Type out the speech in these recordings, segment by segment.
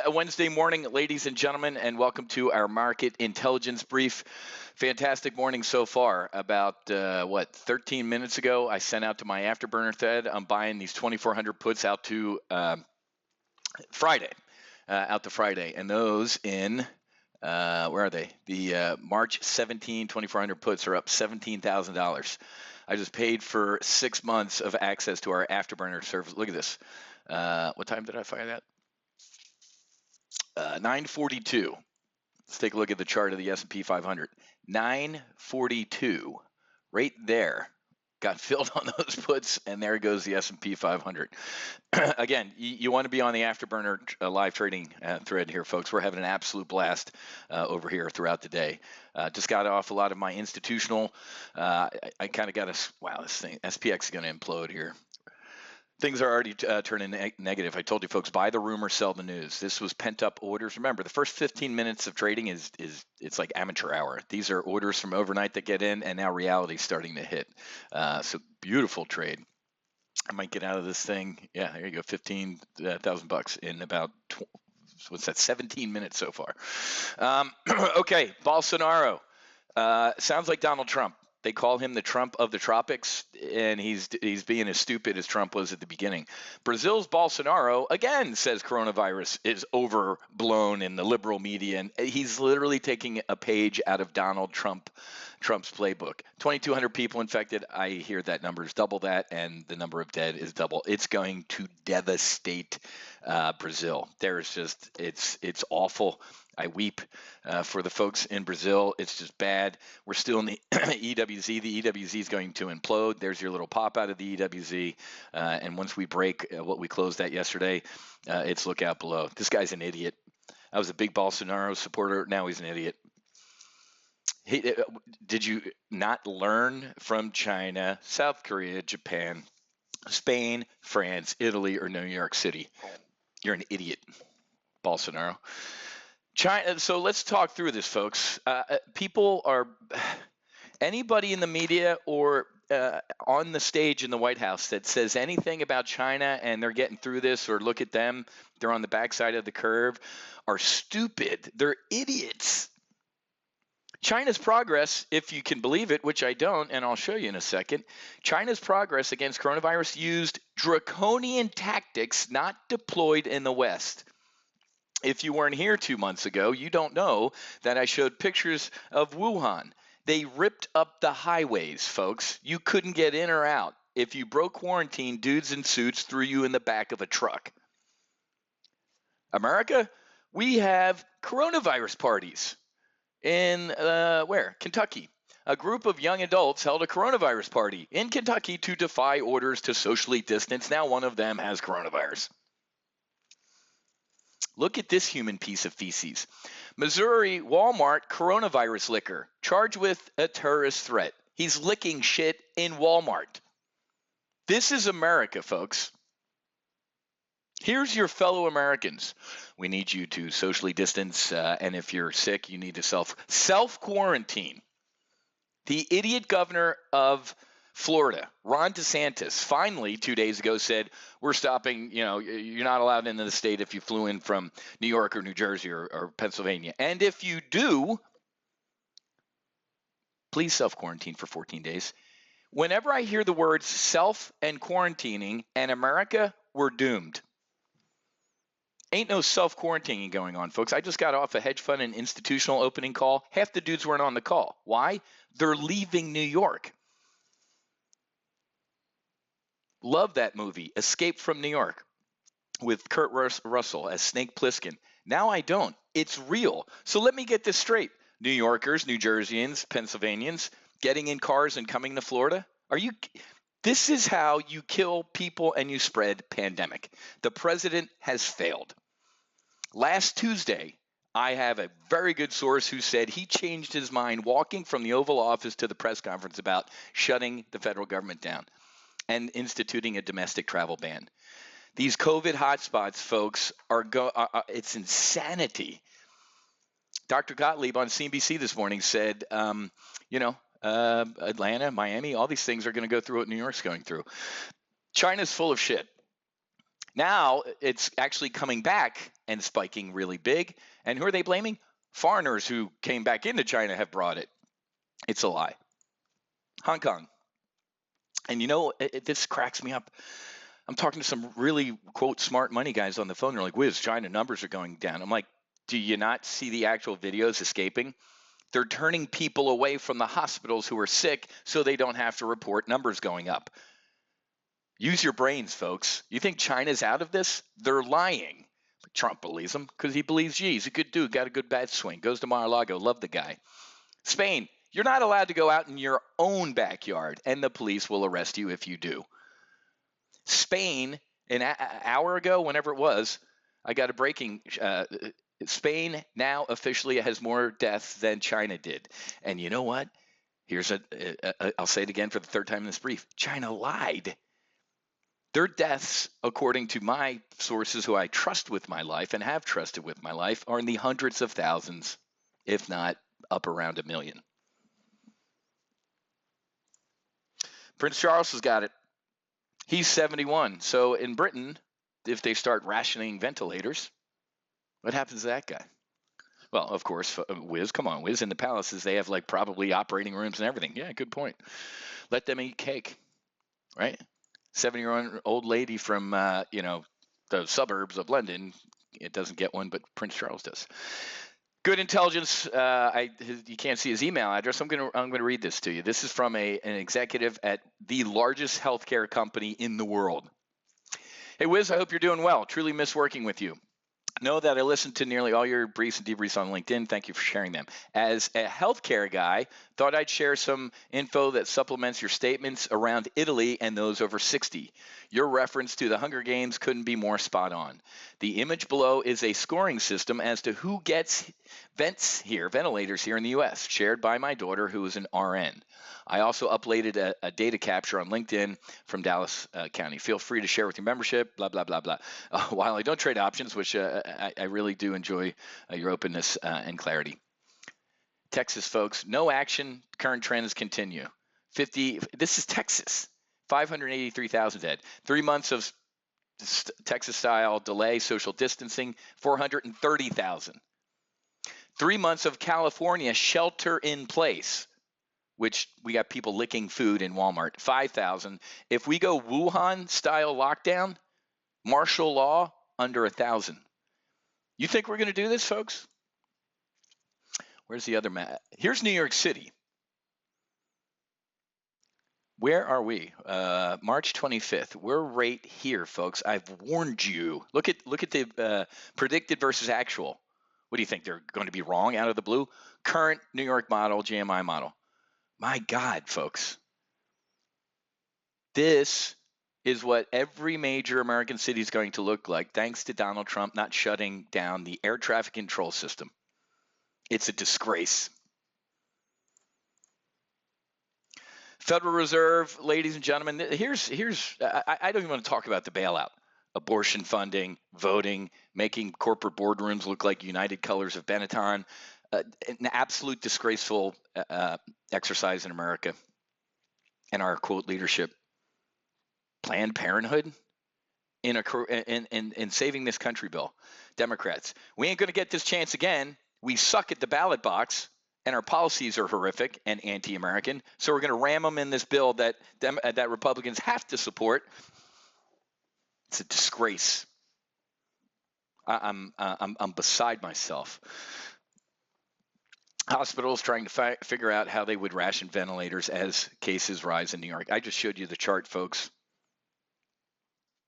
Wednesday morning, ladies and gentlemen, and welcome to our market intelligence brief. Fantastic morning so far. About 13 minutes ago, I sent out to my afterburner thread. I'm buying these 2,400 puts out to Friday, and those in where are they? The March 17 2,400 puts are up $17,000. I just paid for 6 months of access to our afterburner service. Look at this. What time did I fire that? 9:42. Let's take a look at the chart of the S&P 500. 9:42, right there, got filled on those puts, and there goes the S&P 500. Again, you want to be on the afterburner live trading thread here, folks. We're having an absolute blast over here throughout the day. Just got off a lot of my institutional. I kind of got this thing, SPX is going to implode here. Things are already turning negative. I told you, folks, buy the rumor, sell the news. This was pent-up orders. Remember, the first 15 minutes of trading it's like amateur hour. These are orders from overnight that get in, and now reality's starting to hit. So beautiful trade. I might get out of this thing. Yeah, there you go, $15,000 in about 17 minutes so far. Okay, Bolsonaro. Sounds like Donald Trump. They call him the Trump of the tropics, and he's being as stupid as Trump was at the beginning. Brazil's Bolsonaro, again, says coronavirus is overblown in the liberal media, and he's literally taking a page out of Donald Trump's playbook. 2,200 people infected. I hear that number is double that, and the number of dead is double. It's going to devastate Brazil. It's awful. I weep for the folks in Brazil. It's just bad. We're still in the EWZ. The EWZ is going to implode. There's your little pop out of the EWZ. And once we break what we closed at yesterday, it's look out below. This guy's an idiot. I was a big Bolsonaro supporter. Now he's an idiot. Did you not learn from China, South Korea, Japan, Spain, France, Italy, or New York City? You're an idiot, Bolsonaro. China. So let's talk through this, folks. Anybody in the media or on the stage in the White House that says anything about China and they're getting through this, or look at them, they're on the backside of the curve, are stupid. They're idiots. China's progress, if you can believe it, which I don't, and I'll show you in a second, China's progress against coronavirus used draconian tactics not deployed in the West. If you weren't here 2 months ago, you don't know that I showed pictures of Wuhan. They ripped up the highways, folks. You couldn't get in or out. If you broke quarantine, dudes in suits threw you in the back of a truck. America, we have coronavirus parties. In where? Kentucky. A group of young adults held a coronavirus party in Kentucky to defy orders to socially distance. Now one of them has coronavirus. Look at this human piece of feces. Missouri Walmart coronavirus licker charged with a terrorist threat. He's licking shit in Walmart. This is America, folks. Here's your fellow Americans. We need you to socially distance, and if you're sick, you need to self-quarantine. The idiot governor of Florida, Ron DeSantis, finally 2 days ago said, we're stopping, you're not allowed into the state if you flew in from New York or New Jersey or Pennsylvania. And if you do, please self-quarantine for 14 days. Whenever I hear the words self and quarantining and America, we're doomed. Ain't no self-quarantining going on, folks. I just got off a hedge fund and institutional opening call. Half the dudes weren't on the call. Why? They're leaving New York. Love that movie, Escape from New York, with Kurt Russell as Snake Plissken. Now I don't. It's real. So let me get this straight. New Yorkers, New Jerseyans, Pennsylvanians, getting in cars and coming to Florida? This is how you kill people and you spread pandemic. The president has failed. Last Tuesday, I have a very good source who said he changed his mind walking from the Oval Office to the press conference about shutting the federal government down and instituting a domestic travel ban. These COVID hotspots, folks, it's insanity. Dr. Gottlieb on CNBC this morning said, Atlanta, Miami, all these things are going to go through what New York's going through. China's full of shit. Now it's actually coming back and spiking really big. And who are they blaming? Foreigners who came back into China have brought it. It's a lie. Hong Kong. And you know, this cracks me up. I'm talking to some really, quote, smart money guys on the phone. They're like, Wiz, China numbers are going down. I'm like, do you not see the actual videos escaping? They're turning people away from the hospitals who are sick so they don't have to report numbers going up. Use your brains, folks. You think China's out of this? They're lying. But Trump believes them because he believes, gee, he's a good dude, got a good bat swing, goes to Mar-a-Lago, love the guy. Spain, you're not allowed to go out in your own backyard, and the police will arrest you if you do. Spain, an hour ago, whenever it was, I got a breaking. Spain now officially has more deaths than China did. And you know what? I'll say it again for the third time in this brief. China lied. Their deaths, according to my sources who I trust with my life and have trusted with my life, are in the hundreds of thousands, if not up around 1 million. Prince Charles has got it. He's 71. So in Britain, if they start rationing ventilators, what happens to that guy? Well, of course, Wiz, come on, Wiz, in the palaces, they have like probably operating rooms and everything. Yeah, good point. Let them eat cake, right? 70-year-old lady from, the suburbs of London, it doesn't get one, but Prince Charles does. Good intelligence. You can't see his email address. I'm gonna read this to you. This is from an executive at the largest healthcare company in the world. Hey, Wiz, I hope you're doing well. Truly miss working with you. Know that I listened to nearly all your briefs and debriefs on LinkedIn. Thank you for sharing them. As a healthcare guy, thought I'd share some info that supplements your statements around Italy and those over 60. Your reference to the Hunger Games couldn't be more spot on. The image below is a scoring system as to who gets ventilators here in the U.S., shared by my daughter, who is an RN. I also uploaded a data capture on LinkedIn from Dallas County. Feel free to share with your membership, blah, blah, blah, blah. While I don't trade options, which I really do enjoy your openness and clarity. Texas, folks, no action. Current trends continue. This is Texas. 583,000 dead. 3 months of Texas-style delay, social distancing, 430,000. 3 months of California shelter in place, which we got people licking food in Walmart, 5,000. If we go Wuhan-style lockdown, martial law, under 1,000. You think we're going to do this, folks? Where's the other map? Here's New York City. Where are we? March 25th. We're right here, folks. I've warned you. Look at the predicted versus actual. What do you think? They're going to be wrong out of the blue? Current New York model, GMI model. My God, folks. This is what every major American city is going to look like, thanks to Donald Trump not shutting down the air traffic control system. It's a disgrace. Federal Reserve, ladies and gentlemen, I don't even want to talk about the bailout. Abortion funding, voting, making corporate boardrooms look like United Colors of Benetton. An absolute disgraceful exercise in America and our, quote, leadership. Planned Parenthood in saving this country, Bill. Democrats, we ain't going to get this chance again. We suck at the ballot box, and our policies are horrific and anti-American. So we're going to ram them in this bill that Republicans have to support. It's a disgrace. I'm beside myself. Hospitals trying to figure out how they would ration ventilators as cases rise in New York. I just showed you the chart, folks.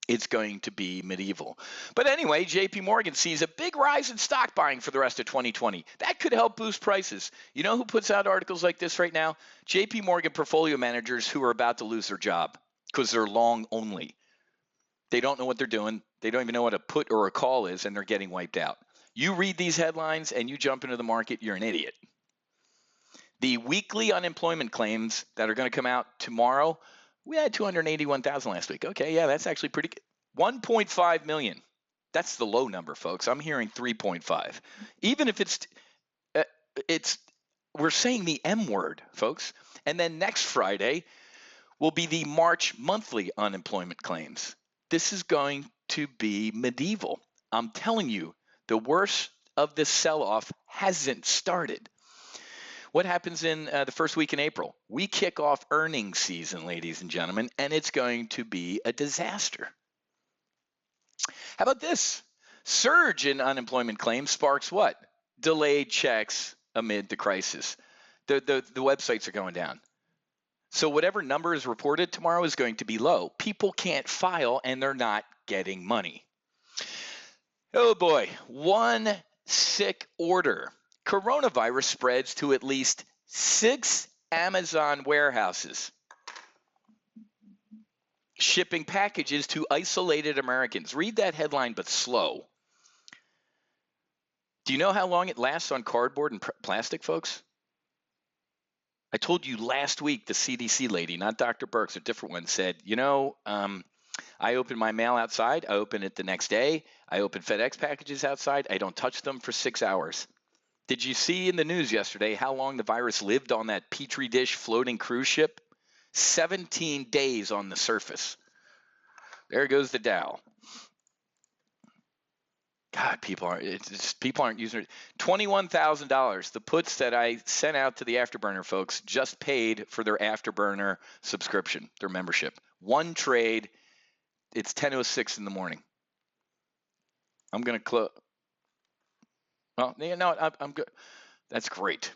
It's going to be medieval. But anyway, JP Morgan sees a big rise in stock buying for the rest of 2020. That could help boost prices. You know who puts out articles like this right now? JP Morgan portfolio managers who are about to lose their job because they're long only. They don't know what they're doing. They don't even know what a put or a call is, and they're getting wiped out. You read these headlines and you jump into the market, you're an idiot. The weekly unemployment claims that are going to come out tomorrow, we had 281,000 last week. Okay, yeah, that's actually pretty good. 1.5 million. That's the low number, folks. I'm hearing 3.5. Even if we're saying the M word, folks. And then next Friday will be the March monthly unemployment claims. This is going to be medieval. I'm telling you, the worst of the sell-off hasn't started. What happens in the first week in April? We kick off earnings season, ladies and gentlemen, and it's going to be a disaster. How about this? Surge in unemployment claims sparks what? Delayed checks amid the crisis. The websites are going down. So whatever number is reported tomorrow is going to be low. People can't file and they're not getting money. Oh boy, one sick order. Coronavirus spreads to at least 6 Amazon warehouses, shipping packages to isolated Americans. Read that headline, but slow. Do you know how long it lasts on cardboard and plastic, folks? I told you last week, the CDC lady, not Dr. Birx, a different one, said, I open my mail outside. I open it the next day. I open FedEx packages outside. I don't touch them for 6 hours. Did you see in the news yesterday how long the virus lived on that Petri dish floating cruise ship? 17 days on the surface. There goes the Dow. God, people aren't using it. $21,000. The puts that I sent out to the Afterburner folks just paid for their Afterburner subscription, their membership. One trade. It's 10:06 in the morning. I'm gonna close. Well, I'm good. That's great.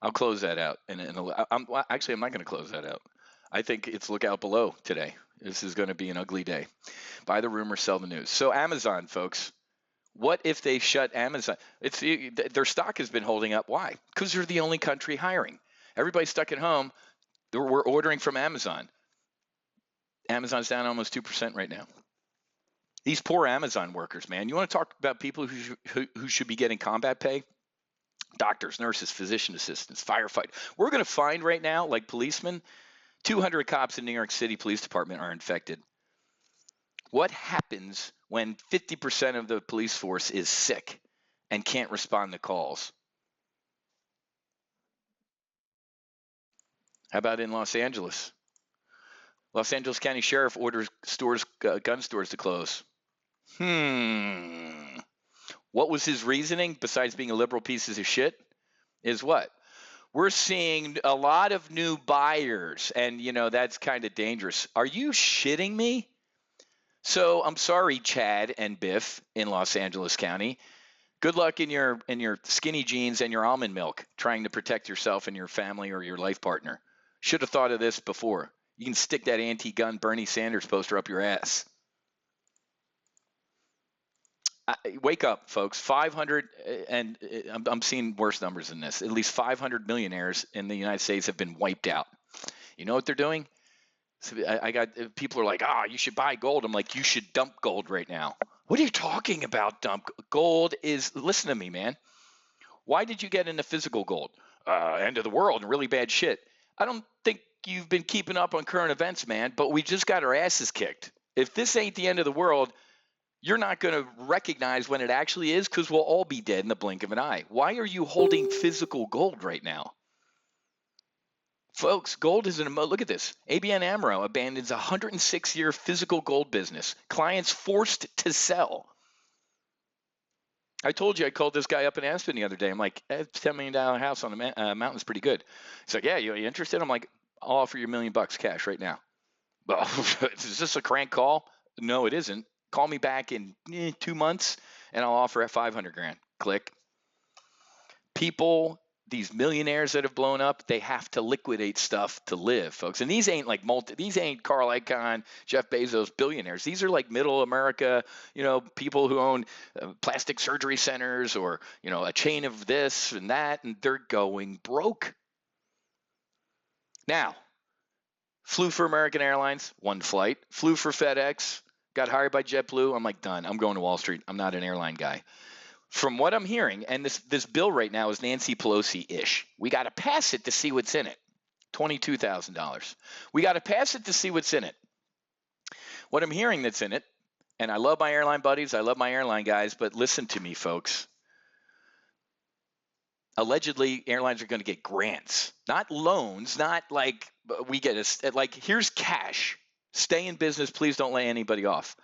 I'll close that out, and I'm not going to close that out. I think it's look out below today. This is going to be an ugly day. Buy the rumor, sell the news. So Amazon, folks, what if they shut Amazon? Their stock has been holding up. Why? Because they're the only country hiring. Everybody's stuck at home. We're ordering from Amazon. Amazon's down almost 2% right now. These poor Amazon workers, man. You want to talk about people who should be getting combat pay? Doctors, nurses, physician assistants, firefighters. We're going to find right now, like policemen, 200 cops in New York City Police Department are infected. What happens when 50% of the police force is sick and can't respond to calls? How about in Los Angeles? Los Angeles County Sheriff orders gun stores to close. What was his reasoning besides being a liberal piece of shit? Is what? We're seeing a lot of new buyers, and that's kind of dangerous. Are you shitting me? So I'm sorry, Chad and Biff in Los Angeles County. Good luck in your skinny jeans and your almond milk trying to protect yourself and your family or your life partner. Should have thought of this before. You can stick that anti-gun Bernie Sanders poster up your ass. Wake up, folks. 500, and I'm seeing worse numbers than this. At least 500 millionaires in the United States have been wiped out. You know what they're doing? So I got people are like, you should buy gold. I'm like, you should dump gold right now. What are you talking about? Dump gold is, listen to me, man. Why did you get into physical gold? End of the world and really bad shit. I don't think you've been keeping up on current events, man, but we just got our asses kicked. If this ain't the end of the world, you're not going to recognize when it actually is because we'll all be dead in the blink of an eye. Why are you holding physical gold right now? Folks, gold is look at this. ABN AMRO abandons a 106-year physical gold business. Clients forced to sell. I told you I called this guy up in Aspen the other day. I'm like, $10 million house on the mountain's pretty good. He's like, yeah, you interested? I'm like, I'll offer you $1 million cash right now. Well, is this a crank call? No, it isn't. Call me back in 2 months and I'll offer at $500,000. Click. People, these millionaires that have blown up, they have to liquidate stuff to live, folks. And these ain't like these ain't Carl Icahn, Jeff Bezos billionaires. These are like middle America, people who own plastic surgery centers or, a chain of this and that, and they're going broke. Now, flew for American Airlines, one flight. Flew for FedEx, got hired by JetBlue. I'm like, done. I'm going to Wall Street. I'm not an airline guy. From what I'm hearing, and this bill right now is Nancy Pelosi-ish. We got to pass it to see what's in it. $22,000. We got to pass it to see what's in it. What I'm hearing that's in it, and I love my airline buddies, I love my airline guys, but listen to me, folks. Allegedly, airlines are going to get grants, not loans, not like we get like here's cash. Stay in business, please don't lay anybody off.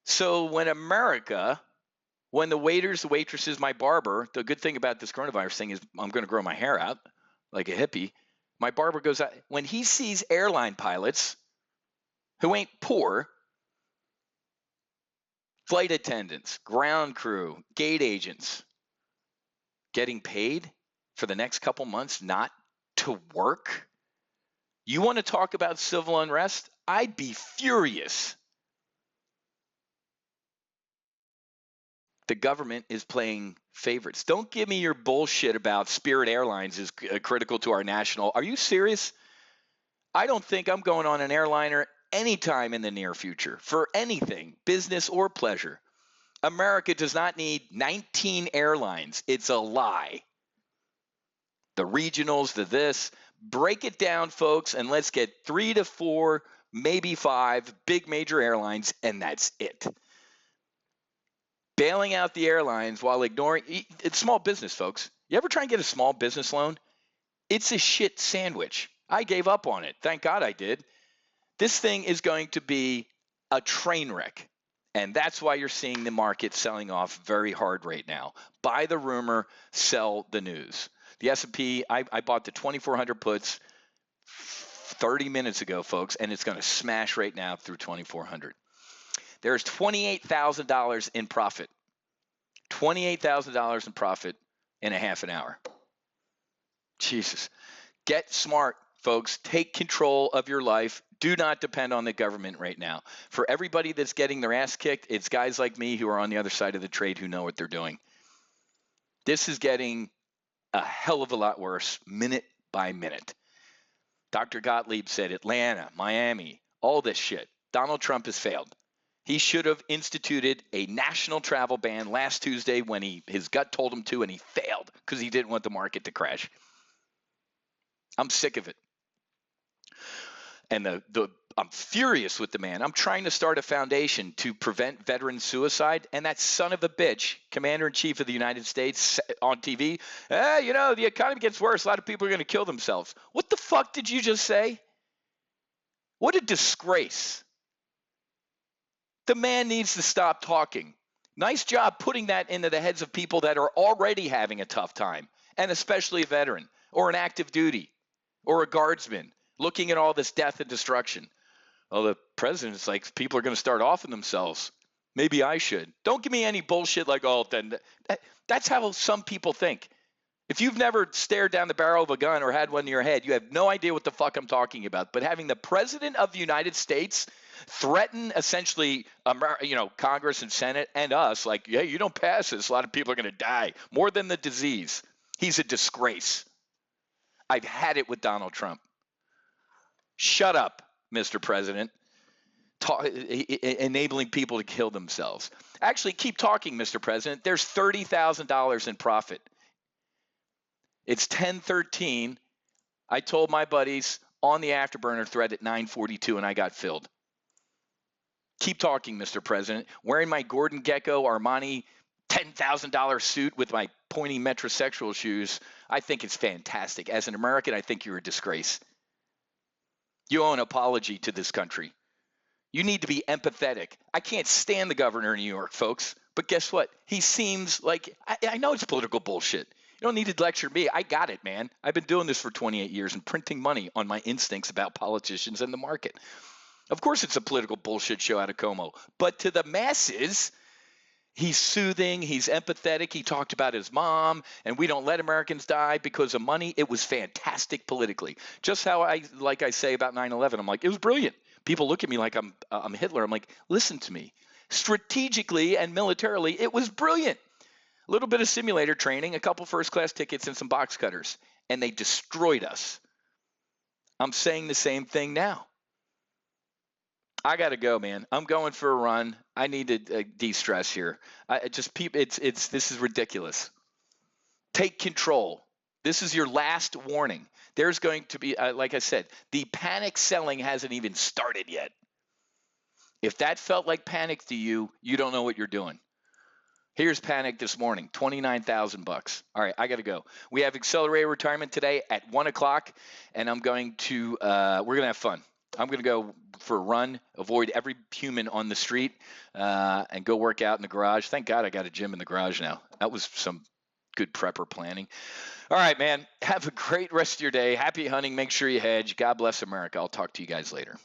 So when the waiters, the waitresses, my barber, the good thing about this coronavirus thing is I'm going to grow my hair out like a hippie. My barber goes out when he sees airline pilots who ain't poor, flight attendants, ground crew, gate agents getting paid for the next couple months not to work. You want to talk about civil unrest? I'd be furious. The government is playing favorites. Don't give me your bullshit about Spirit Airlines is critical to our national. Are you serious? I don't think I'm going on an airliner anytime in the near future for anything, business or pleasure. America does not need 19 airlines. It's a lie. The regionals, the this. Break it down, folks, and let's get 3 to 4, maybe 5 big major airlines, and that's it. Bailing out the airlines while ignoring it's small business, folks. You ever try and get a small business loan? It's a shit sandwich. I gave up on it. Thank God I did. This thing is going to be a train wreck. And that's why you're seeing the market selling off very hard right now. Buy the rumor, sell the news. The S&P, I bought the 2,400 puts 30 minutes ago, folks, and it's going to smash right now through 2,400. There's $28,000 in profit. $28,000 in profit in a half an hour. Jesus. Get smart, folks. Take control of your life. Do not depend on the government right now. For everybody that's getting their ass kicked, it's guys like me who are on the other side of the trade who know what they're doing. This is getting a hell of a lot worse minute by minute. Dr. Gottlieb said Atlanta, Miami, all this shit. Donald Trump has failed. He should have instituted a national travel ban last Tuesday when his gut told him to, and he failed because he didn't want the market to crash. I'm sick of it. And I'm furious with the man. I'm trying to start a foundation to prevent veteran suicide, and that son of a bitch, Commander-in-Chief of the United States on TV, the economy gets worse. A lot of people are going to kill themselves. What the fuck did you just say? What a disgrace. The man needs to stop talking. Nice job putting that into the heads of people that are already having a tough time, and especially a veteran or an active duty or a guardsman looking at all this death and destruction. Well, the president's like, people are going to start offing themselves. Maybe I should. Don't give me any bullshit like, that's how some people think. If you've never stared down the barrel of a gun or had one in your head, you have no idea what the fuck I'm talking about. But having the president of the United States threaten essentially, Congress and Senate and us, like, yeah, you don't pass this, a lot of people are going to die more than the disease. He's a disgrace. I've had it with Donald Trump. Shut up, Mr. President. Enabling people to kill themselves. Actually, keep talking, Mr. President. There's $30,000 in profit. It's 10:13. I told my buddies on the Afterburner thread at 9:42, and I got filled. Keep talking, Mr. President. Wearing my Gordon Gekko Armani $10,000 suit with my pointy metrosexual shoes, I think it's fantastic. As an American, I think you're a disgrace. You owe an apology to this country. You need to be empathetic. I can't stand the governor of New York, folks. But guess what? He seems like, I know it's political bullshit. You don't need to lecture me. I got it, man. I've been doing this for 28 years and printing money on my instincts about politicians and the market. Of course it's a political bullshit show out of Como. But to the masses, he's soothing. He's empathetic. He talked about his mom, and we don't let Americans die because of money. It was fantastic politically. Just how I say about 9/11. I'm like, it was brilliant. People look at me like I'm Hitler. I'm like, listen to me. Strategically and militarily, it was brilliant. A little bit of simulator training, a couple first-class tickets, and some box cutters, and they destroyed us. I'm saying the same thing now. I got to go, man. I'm going for a run. I need to de-stress here. This is ridiculous. Take control. This is your last warning. There's going to be, like I said, the panic selling hasn't even started yet. If that felt like panic to you, you don't know what you're doing. Here's Panic this morning, $29,000. All right, I got to go. We have accelerated retirement today at 1 o'clock, and I'm going to, we're going to have fun. I'm going to go for a run, avoid every human on the street, and go work out in the garage. Thank God I got a gym in the garage now. That was some good prepper planning. All right, man. Have a great rest of your day. Happy hunting. Make sure you hedge. God bless America. I'll talk to you guys later.